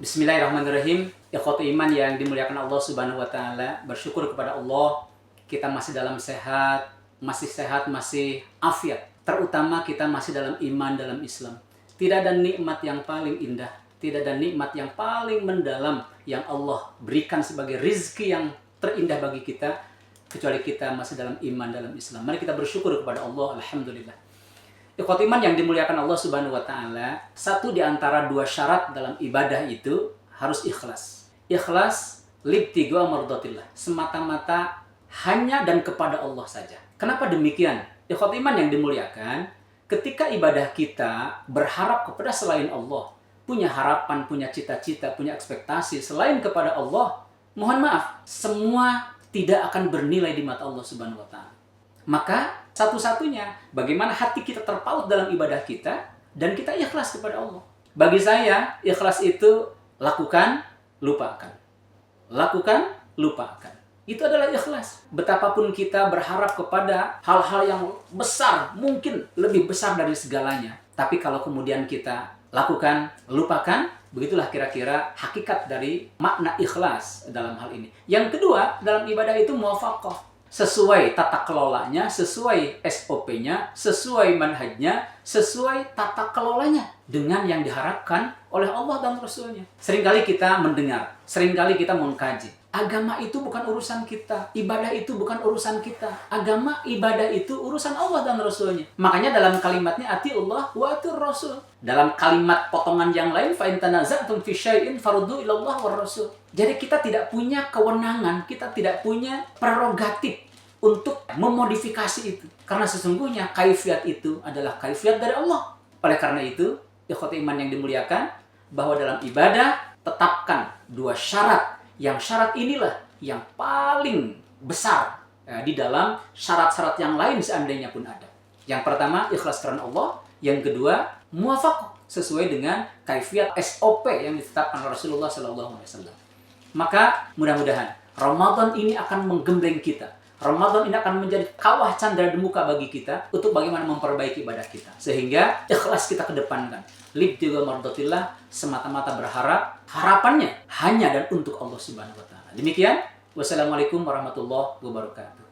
Bismillahirrahmanirrahim. Ikhwati iman yang dimuliakan Allah Subhanahu wa taala, bersyukur kepada Allah kita masih dalam sehat, masih afiat. Terutama kita masih dalam iman, dalam Islam. Tidak ada nikmat yang paling indah, tidak ada nikmat yang paling mendalam yang Allah berikan sebagai rizki yang terindah bagi kita kecuali kita masih dalam iman, dalam Islam. Mari kita bersyukur kepada Allah, alhamdulillah. Ikhwati iman yang dimuliakan Allah Subhanahu wa taala, satu di antara dua syarat dalam ibadah itu harus ikhlas. Ikhlas libtigha mardatillah, semata-mata hanya dan kepada Allah saja. Kenapa demikian? Ikhwati iman yang dimuliakan, ketika ibadah kita berharap kepada selain Allah, punya harapan, punya cita-cita, punya ekspektasi selain kepada Allah, mohon maaf, semua tidak akan bernilai di mata Allah Subhanahu wa taala. Maka satu-satunya bagaimana hati kita terpaut dalam ibadah kita dan kita ikhlas kepada Allah. Bagi saya, ikhlas itu lakukan, lupakan. Lakukan, lupakan. Itu adalah ikhlas. Betapapun kita berharap kepada hal-hal yang besar, mungkin lebih besar dari segalanya. Tapi kalau kemudian kita lakukan, lupakan, begitulah kira-kira hakikat dari makna ikhlas dalam hal ini. Yang kedua, dalam ibadah itu muwafaqah. Sesuai tata kelolanya, sesuai SOP-nya, sesuai manhajnya, sesuai tata kelolanya dengan yang diharapkan oleh Allah dan Rasul-Nya. Seringkali kita mendengar, seringkali kita mengkaji. Agama itu bukan urusan kita, ibadah itu bukan urusan kita. Agama, ibadah itu urusan Allah dan Rasul-Nya. Makanya dalam kalimatnya atiullah wa atur Rasul. Dalam kalimat potongan yang lain, fa in tanaza'tum fi syai'in faruddu ila Allah war Rasul. Jadi kita tidak punya kewenangan, kita tidak punya prerogatif untuk memodifikasi itu. Karena sesungguhnya kaifiat itu adalah kaifiat dari Allah. Oleh karena itu, ikhwati iman yang dimuliakan, bahwa dalam ibadah tetapkan dua syarat. Yang syarat inilah yang paling besar di dalam syarat-syarat yang lain seandainya pun ada. Yang pertama, ikhlas karena Allah. Yang kedua, muwafaqah sesuai dengan kaifiat SOP yang ditetapkan Rasulullah SAW. Maka mudah-mudahan Ramadan ini akan menggembleng kita. Ramadan ini akan menjadi kawah candra di muka bagi kita untuk bagaimana memperbaiki ibadah kita. Sehingga ikhlas kita kedepankan. Libtigha mardatillah, semata-mata berharap, harapannya hanya dan untuk Allah Subhanahu wa taala. Demikian, wassalamualaikum warahmatullahi wabarakatuh.